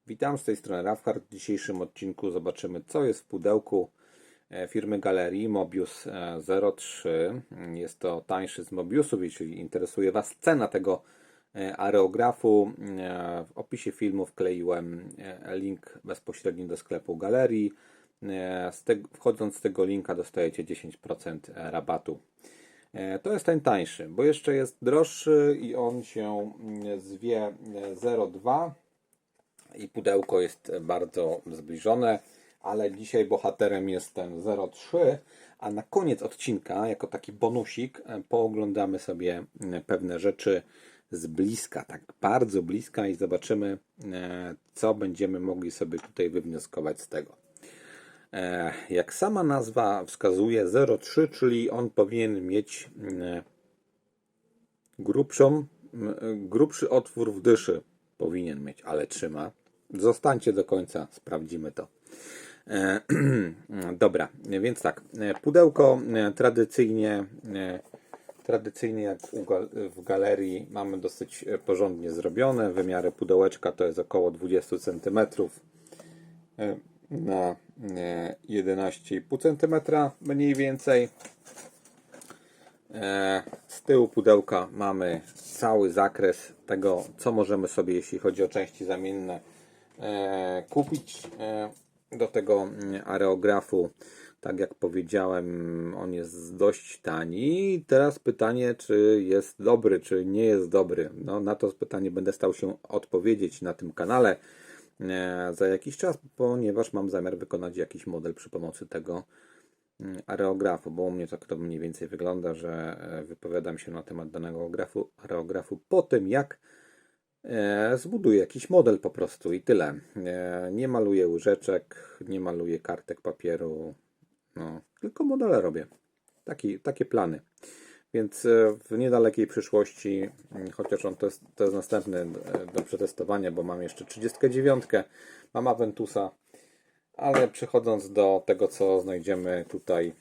Witam, z tej strony Rafhard. W dzisiejszym odcinku zobaczymy, co jest w pudełku firmy Galerii Mobius 03. Jest to tańszy z Mobiusów. Jeśli interesuje Was cena tego areografu, w opisie filmu wkleiłem link bezpośredni do sklepu Galerii. Wchodząc z tego linka dostajecie 10% rabatu. To jest ten tańszy, bo jeszcze jest droższy i on się zwie 02 i pudełko jest bardzo zbliżone, ale dzisiaj bohaterem jest ten 03, a na koniec odcinka, jako taki bonusik, pooglądamy sobie pewne rzeczy z bliska, tak bardzo bliska i zobaczymy, co będziemy mogli sobie tutaj wywnioskować z tego. Jak sama nazwa wskazuje, 03, czyli on powinien mieć grubszy otwór w dyszy. Powinien mieć, ale trzyma. Zostańcie do końca, sprawdzimy to. Dobra, więc tak. Pudełko tradycyjnie jak w galerii mamy dosyć porządnie zrobione. Wymiary pudełeczka to jest około 20 cm na 11,5 cm mniej więcej. Z tyłu pudełka mamy cały zakres tego, co możemy sobie, jeśli chodzi o części zamienne, kupić do tego areografu. Tak jak powiedziałem, on jest dość tani. Teraz pytanie, czy jest dobry, czy nie jest dobry. No, na to pytanie będę starał się odpowiedzieć na tym kanale za jakiś czas, ponieważ mam zamiar wykonać jakiś model przy pomocy tego areografu, bo u mnie tak to mniej więcej wygląda, że wypowiadam się na temat danego areografu po tym, jak zbuduję jakiś model po prostu i tyle. Nie maluję łyżeczek, nie maluję kartek papieru, no, tylko modele robię. Takie plany. Więc w niedalekiej przyszłości, chociaż to jest następny do przetestowania, bo mam jeszcze 39, mam Aventusa, ale przechodząc do tego, co znajdziemy tutaj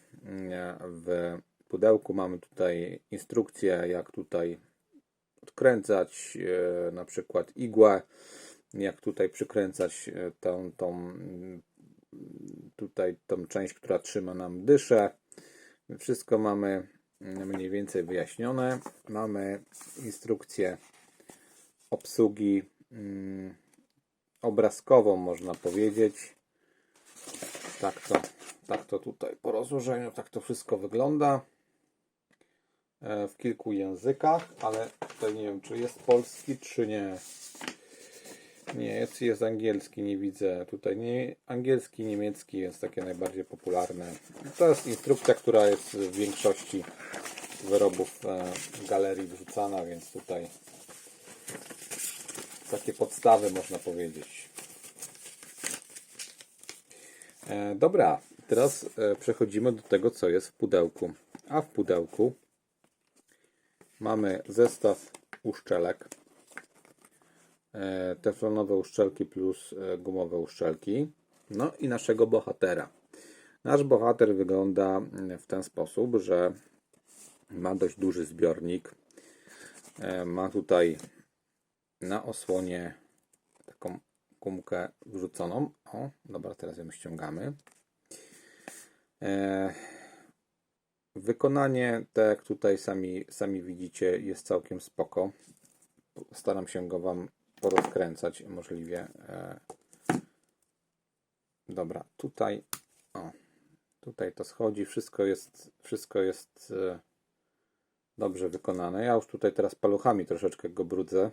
w pudełku, mamy tutaj instrukcję, jak tutaj odkręcać na przykład igłę, jak tutaj przykręcać tą część, która trzyma nam dyszę. Wszystko mamy mniej więcej wyjaśnione. Mamy instrukcję obsługi obrazkową, można powiedzieć. Tak to tutaj po rozłożeniu, tak to wszystko wygląda. W kilku językach, ale tutaj nie wiem, czy jest polski, czy nie. Nie, jest angielski, nie widzę. Tutaj nie, angielski, niemiecki jest takie najbardziej popularne. To jest instrukcja, która jest w większości wyrobów galerii wrzucana, więc tutaj takie podstawy można powiedzieć. Dobra, teraz przechodzimy do tego, co jest w pudełku. A w pudełku mamy zestaw uszczelek. Teflonowe uszczelki plus gumowe uszczelki. No i naszego bohatera. Nasz bohater wygląda w ten sposób, że ma dość duży zbiornik. Ma tutaj na osłonie taką gumkę wrzuconą. O, dobra, teraz ją ściągamy. Wykonanie, tak jak tutaj sami widzicie, jest całkiem spoko. Staram się go Wam porozkręcać możliwie. Dobra, tutaj to schodzi, wszystko jest dobrze wykonane. Ja już tutaj teraz paluchami troszeczkę go brudzę,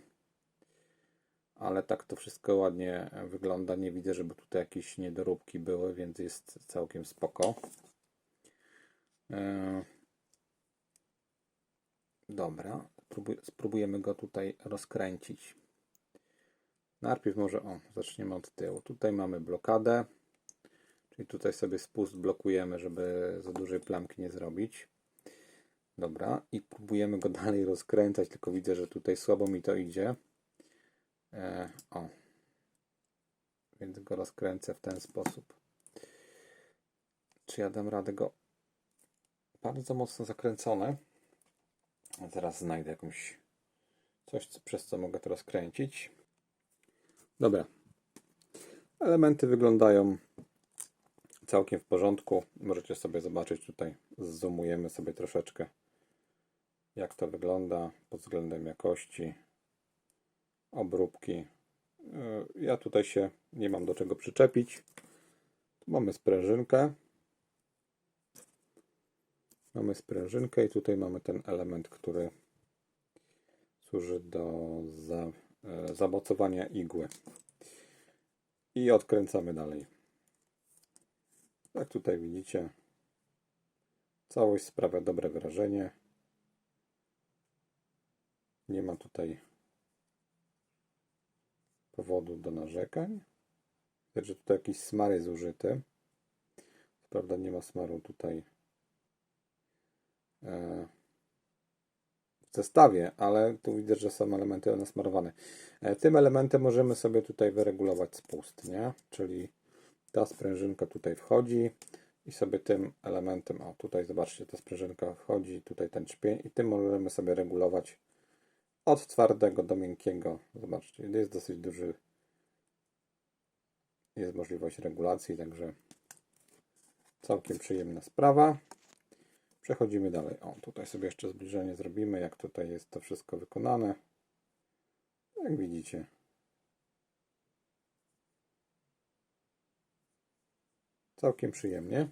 ale tak to wszystko ładnie wygląda. Nie widzę, żeby tutaj jakieś niedoróbki były, więc jest całkiem spoko. Dobra, spróbujemy go tutaj rozkręcić. Najpierw może zaczniemy od tyłu. Tutaj mamy blokadę, czyli tutaj sobie spust blokujemy, żeby za dużej plamki nie zrobić. Dobra, i próbujemy go dalej rozkręcać, tylko widzę, że tutaj słabo mi to idzie. Więc go rozkręcę w ten sposób. Czy ja dam radę go? Bardzo mocno zakręcone. Teraz znajdę coś, przez co mogę to rozkręcić. Dobra, Elementy wyglądają całkiem w porządku. Możecie sobie zobaczyć tutaj, zoomujemy sobie troszeczkę, jak to wygląda pod względem jakości, obróbki. Ja tutaj się nie mam do czego przyczepić. Tu mamy sprężynkę. Mamy sprężynkę i tutaj mamy ten element, który służy do zamocowania igły. I odkręcamy dalej. Jak tutaj widzicie, całość sprawia dobre wrażenie. Nie ma tutaj powodu do narzekań. Widać, że tutaj jakiś smar jest użyty. Co prawda nie ma smaru tutaj w zestawie, ale tu widać, że są elementy nasmarowane. Tym elementem możemy sobie tutaj wyregulować spust, nie? Czyli ta sprężynka tutaj wchodzi i sobie tym elementem, o tutaj zobaczcie, ta sprężynka wchodzi, tutaj ten czpień i tym możemy sobie regulować od twardego do miękkiego. Zobaczcie, jest dosyć duży, jest możliwość regulacji, także całkiem przyjemna sprawa. Przechodzimy dalej. O, tutaj sobie jeszcze zbliżenie zrobimy, jak tutaj jest to wszystko wykonane. Jak widzicie. Całkiem przyjemnie.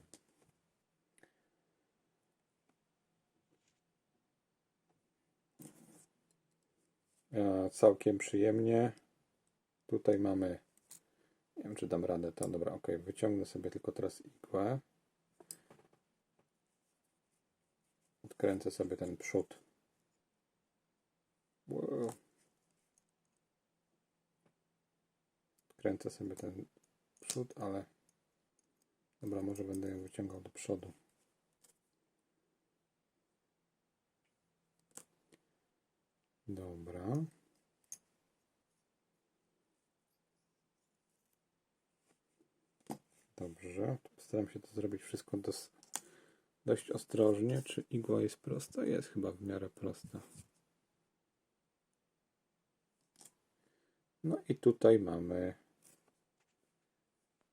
Całkiem przyjemnie. Tutaj mamy, nie wiem czy dam radę, to dobra, ok, wyciągnę sobie tylko teraz igłę. Odkręcę sobie ten przód. Odkręcę sobie ten przód, ale dobra, może będę ją wyciągał do przodu. Dobra. Dobrze. Postaram się to zrobić wszystko dość ostrożnie. Czy igła jest prosta? Jest chyba w miarę prosta. No i tutaj mamy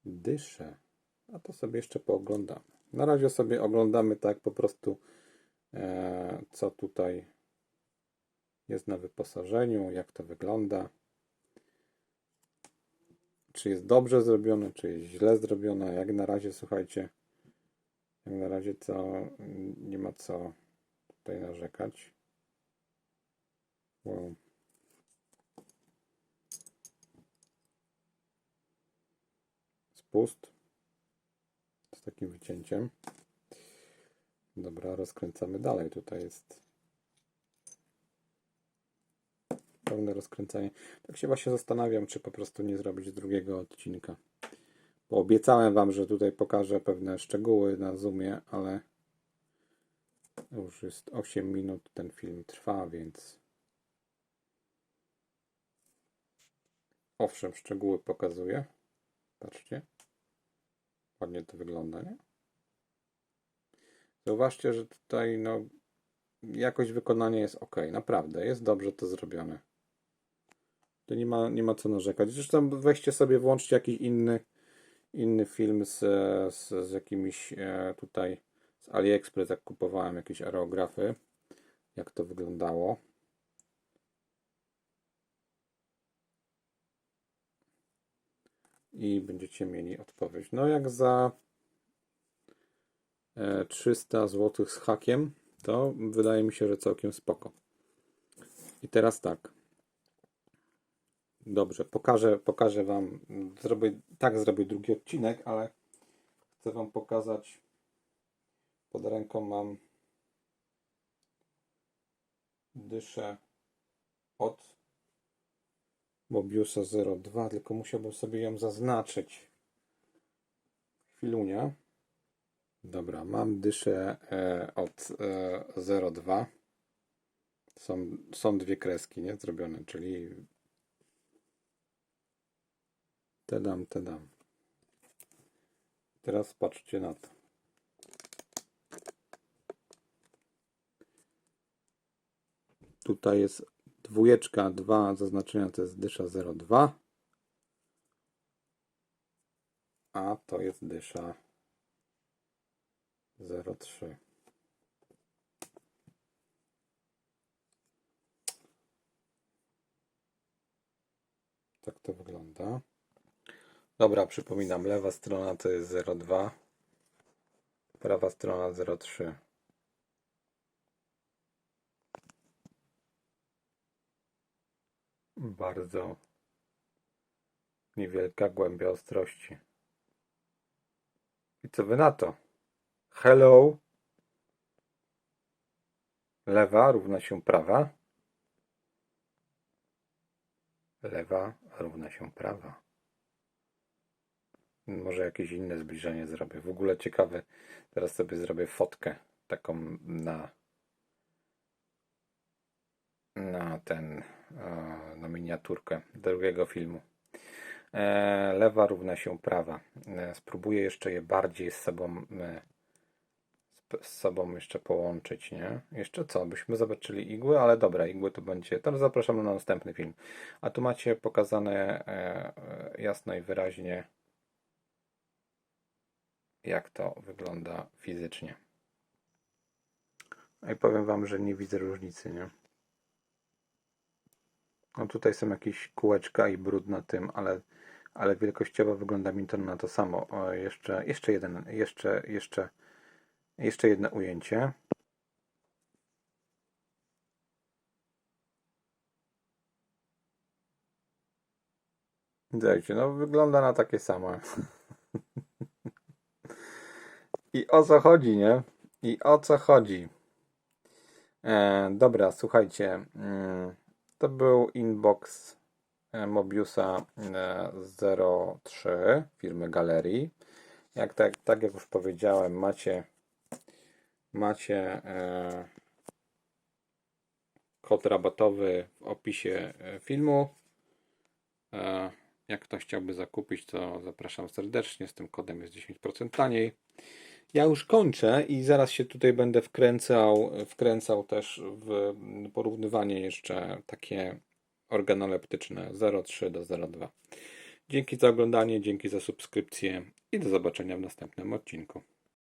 dyszę. A to sobie jeszcze pooglądamy. Na razie sobie oglądamy tak po prostu, co tutaj jest na wyposażeniu, jak to wygląda. Czy jest dobrze zrobione, czy jest źle zrobione. Jak na razie, słuchajcie, jak na razie to nie ma co tutaj narzekać. Wow. Spust z takim wycięciem. Dobra, rozkręcamy dalej. Tutaj jest pełne rozkręcanie. Tak się właśnie zastanawiam, czy po prostu nie zrobić drugiego odcinka. Bo obiecałem Wam, że tutaj pokażę pewne szczegóły na Zoomie, ale już jest 8 minut ten film trwa, więc owszem, szczegóły pokazuję. Patrzcie. Ładnie to wygląda, nie? Zauważcie, że tutaj no, jakość wykonania jest ok. Naprawdę, jest dobrze to zrobione. To nie ma co narzekać. Zresztą weźcie sobie, włączcie jakiś inny film z jakimiś tutaj z AliExpress, jak kupowałem jakieś aerografy, jak to wyglądało. I będziecie mieli odpowiedź. No jak za 300 zł z hakiem, to wydaje mi się, że całkiem spoko. I teraz tak. Dobrze, pokażę Wam, zrobię drugi odcinek, ale chcę Wam pokazać, pod ręką mam dyszę od Mobiusa 02, tylko musiałbym sobie ją zaznaczyć. Chwilunia. Dobra, mam dyszę od 02. Są dwie kreski, nie? Zrobione, czyli te dam. Teraz patrzcie na to. Tutaj jest dwójeczka, 2 zaznaczenia, to jest dysza 02. a to jest dysza 0,3. Tak to wygląda. Dobra, przypominam, lewa strona to jest 0,2, prawa strona 0,3. Bardzo niewielka głębia ostrości. I co wy na to? Hello. Lewa równa się prawa. Lewa równa się prawa. Może jakieś inne zbliżenie zrobię. W ogóle ciekawe. Teraz sobie zrobię fotkę taką na miniaturkę drugiego filmu. Lewa równa się prawa. Spróbuję jeszcze je bardziej z sobą jeszcze połączyć, nie? Jeszcze co? Byśmy zobaczyli igły, ale dobra, igły to będzie. To zapraszam na następny film. A tu macie pokazane jasno i wyraźnie, jak to wygląda fizycznie. No i powiem wam, że nie widzę różnicy, nie? No tutaj są jakieś kółeczka i brud na tym, ale wielkościowo wygląda mi to na to samo. O, jeszcze jedno ujęcie. Widzicie, no wygląda na takie samo. I o co chodzi, nie? I o co chodzi? Dobra, słuchajcie. To był inbox Mobiusa 03 firmy Galerii. Tak jak już powiedziałem, macie kod rabatowy w opisie filmu. Jak ktoś chciałby zakupić, to zapraszam serdecznie. Z tym kodem jest 10% taniej. Ja już kończę i zaraz się tutaj będę wkręcał też w porównywanie jeszcze takie organoleptyczne 0,3 do 0,2. Dzięki za oglądanie, dzięki za subskrypcję i do zobaczenia w następnym odcinku.